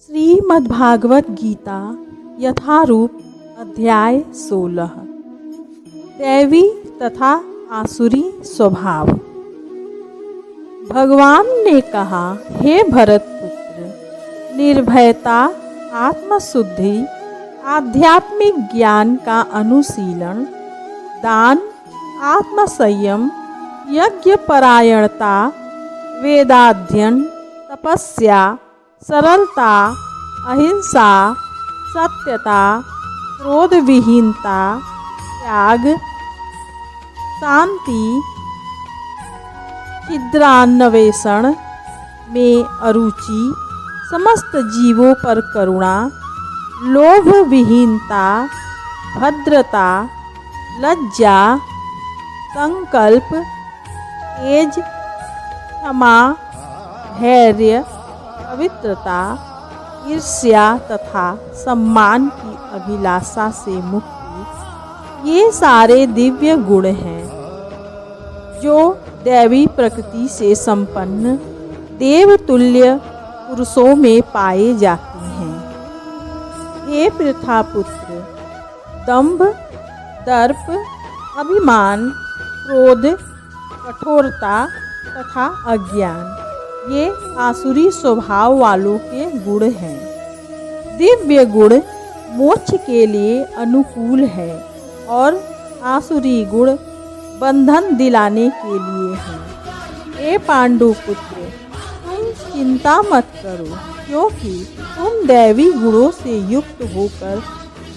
श्रीमद्भागवत गीता यथारूप अध्याय 16 दैवी तथा आसुरी स्वभाव। भगवान ने कहा, हे भरत पुत्र, निर्भयता, आत्मशुद्धि, आध्यात्मिक ज्ञान का अनुशीलन, दान, आत्मसंयम, यज्ञपरायणता, वेदाध्ययन, तपस्या, सरलता, अहिंसा, सत्यता, क्रोध विहीनता, त्याग, शांति, छिद्रान्वेषण में अरुचि, समस्त जीवों पर करुणा, लोभ विहीनता, भद्रता, लज्जा, संकल्प, तेज, क्षमा, धैर्य, पवित्रता, ईर्ष्या तथा सम्मान की अभिलाषा से मुक्ति, ये सारे दिव्य गुण हैं जो दैवी प्रकृति से संपन्न देवतुल्य पुरुषों में पाए जाते हैं। हे पृथापुत्र, दंभ, दर्प, अभिमान, क्रोध, कठोरता तथा अज्ञान, ये आसुरी स्वभाव वालों के गुण हैं। दिव्य गुण मोक्ष के लिए अनुकूल है और आसुरी गुण बंधन दिलाने के लिए हैं। हे पांडु पुत्र, तुम चिंता मत करो, क्योंकि तुम दैवी गुणों से युक्त होकर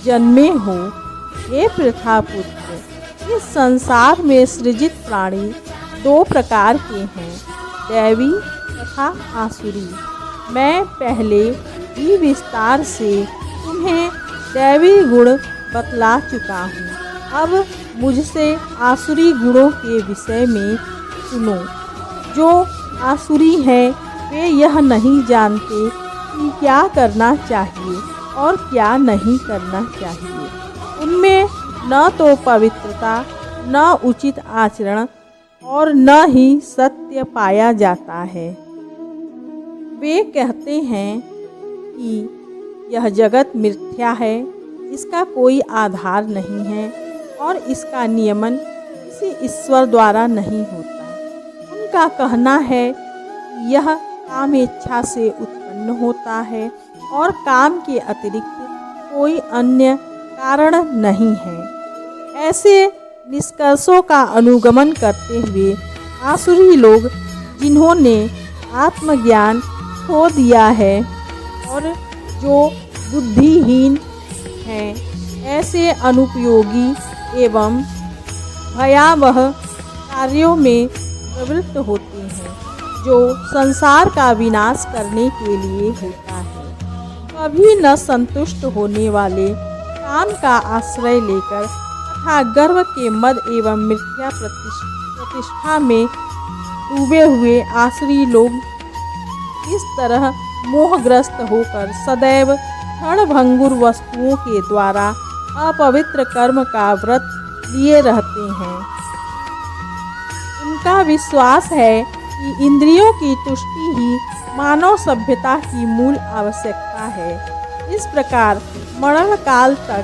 जन्मे हो। हे पृथापुत्र, इस संसार में सृजित प्राणी दो प्रकार के हैं, दैवी तथा आसुरी। मैं पहले ही विस्तार से तुम्हें दैवी गुण बतला चुका हूँ। अब मुझसे आसुरी गुणों के विषय में सुनो। जो आसुरी हैं वे यह नहीं जानते कि क्या करना चाहिए और क्या नहीं करना चाहिए। उनमें न तो पवित्रता, न उचित आचरण और न ही सत्य पाया जाता है। वे कहते हैं कि यह जगत मिथ्या है, इसका कोई आधार नहीं है और इसका नियमन किसी ईश्वर द्वारा नहीं होता। उनका कहना है कि यह काम इच्छा से उत्पन्न होता है और काम के अतिरिक्त कोई अन्य कारण नहीं है। ऐसे निष्कर्षों का अनुगमन करते हुए आसुरी लोग, जिन्होंने आत्मज्ञान खो दिया है और जो बुद्धिहीन हैं, ऐसे अनुपयोगी एवं भयावह कार्यों में प्रवृत्त होते हैं जो संसार का विनाश करने के लिए होता है। कभी न संतुष्ट होने वाले, काम का आश्रय लेकर तथा गर्व के मद एवं मिथ्या प्रतिष्ठा में डूबे हुए आसुरी लोग इस तरह मोहग्रस्त होकर सदैव क्षणभंगुर वस्तुओं के द्वारा अपवित्र कर्म का व्रत लिए रहते हैं। उनका विश्वास है कि इंद्रियों की तुष्टि ही मानव सभ्यता की मूल आवश्यकता है। इस प्रकार मरण काल तक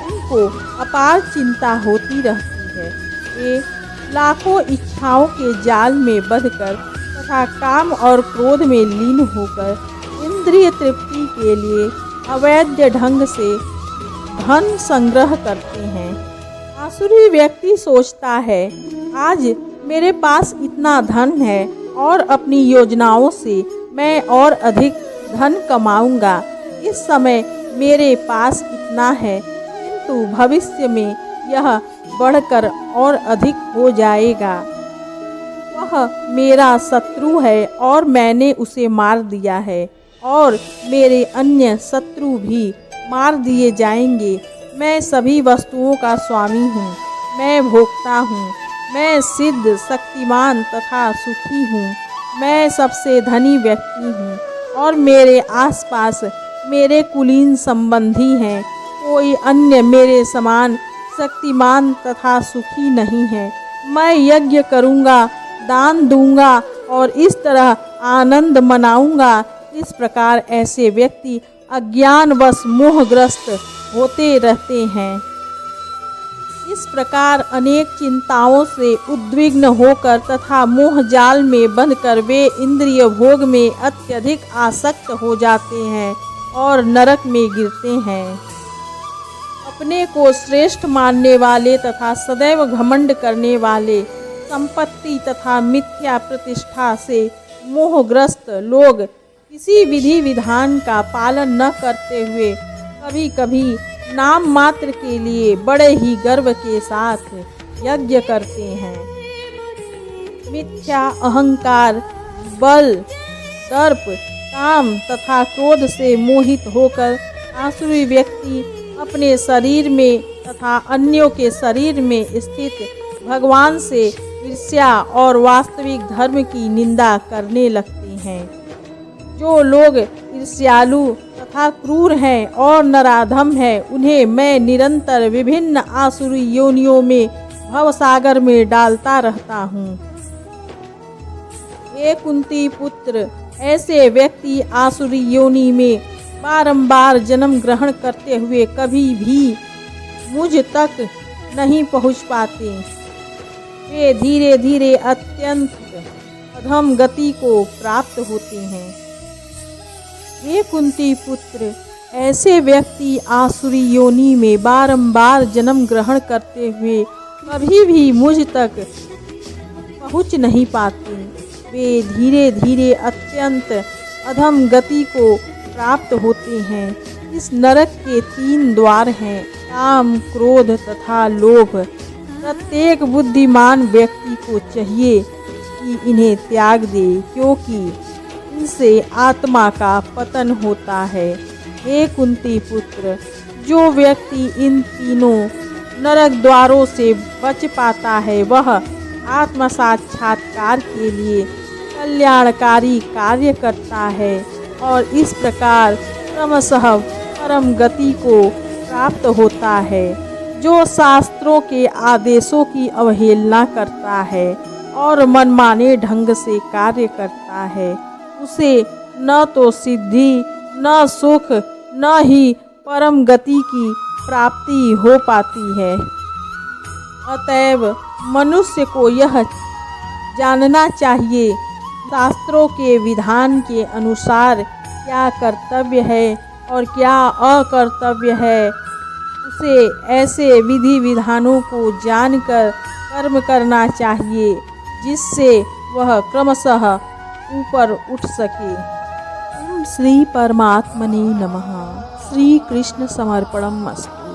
उनको अपार चिंता होती रहती है। वे लाखों इच्छाओं के जाल में बंधकर तथा काम और क्रोध में लीन होकर इंद्रिय तृप्ति के लिए अवैध ढंग से धन संग्रह करते हैं। आसुरी व्यक्ति सोचता है, आज मेरे पास इतना धन है और अपनी योजनाओं से मैं और अधिक धन कमाऊंगा। इस समय मेरे पास इतना है, किंतु भविष्य में यह बढ़कर और अधिक हो जाएगा। वह मेरा शत्रु है और मैंने उसे मार दिया है और मेरे अन्य शत्रु भी मार दिए जाएंगे। मैं सभी वस्तुओं का स्वामी हूँ, मैं भोक्ता हूँ, मैं सिद्ध, शक्तिमान तथा सुखी हूँ, मैं सबसे धनी व्यक्ति हूँ और मेरे आसपास मेरे कुलीन संबंधी हैं। कोई अन्य मेरे समान शक्तिमान तथा सुखी नहीं है। मैं यज्ञ करूँगा, दान दूंगा और इस तरह आनंद मनाऊंगा। इस प्रकार ऐसे व्यक्ति अज्ञानवश मोहग्रस्त होते रहते हैं। इस प्रकार अनेक चिंताओं से उद्विग्न होकर तथा मोह जाल में बंधकर वे इंद्रिय भोग में अत्यधिक आसक्त हो जाते हैं और नरक में गिरते हैं। अपने को श्रेष्ठ मानने वाले तथा सदैव घमंड करने वाले, संपत्ति तथा मिथ्या प्रतिष्ठा से मोहग्रस्त लोग किसी विधि विधान का पालन न करते हुए कभी कभी नाम मात्र के लिए बड़े ही गर्व के साथ यज्ञ करते हैं। मिथ्या अहंकार, बल, दर्प, काम तथा क्रोध से मोहित होकर आसुरी व्यक्ति अपने शरीर में तथा अन्यों के शरीर में स्थित भगवान से ईर्ष्या और वास्तविक धर्म की निंदा करने लगते हैं। जो लोग ईर्ष्यालु तथा क्रूर हैं और नराधम हैं, उन्हें मैं निरंतर विभिन्न आसुरी योनियों में भवसागर में डालता रहता हूँ। हे कुंती पुत्र, ऐसे व्यक्ति आसुरी योनि में बारंबार जन्म ग्रहण करते हुए कभी भी मुझ तक नहीं पहुँच पाते। वे धीरे धीरे अत्यंत अधम गति को प्राप्त होते हैं। हे कुंती पुत्र, ऐसे व्यक्ति आसुरी योनि में बारंबार जन्म ग्रहण करते हुए कभी भी मुझ तक पहुँच नहीं पाते। वे धीरे धीरे अत्यंत अधम गति को प्राप्त होते हैं। इस नरक के 3 द्वार हैं, काम, क्रोध तथा लोभ। प्रत्येक बुद्धिमान व्यक्ति को चाहिए कि इन्हें त्याग दे, क्योंकि इनसे आत्मा का पतन होता है। हे कुंती पुत्र, जो व्यक्ति इन तीनों नरक द्वारों से बच पाता है वह आत्म साक्षात्कार के लिए कल्याणकारी कार्य करता है और इस प्रकार क्रमशः परम गति को प्राप्त होता है। जो शास्त्रों के आदेशों की अवहेलना करता है और मनमाने ढंग से कार्य करता है, उसे न तो सिद्धि, न सुख, न ही परम गति की प्राप्ति हो पाती है। अतएव मनुष्य को यह जानना चाहिए, शास्त्रों के विधान के अनुसार क्या कर्तव्य है और क्या अकर्तव्य है। उसे ऐसे विधि विधानों को जानकर कर्म करना चाहिए जिससे वह क्रमशः ऊपर उठ सके। ओम श्री परमात्मने नमः। श्री कृष्ण समर्पणमस्तु।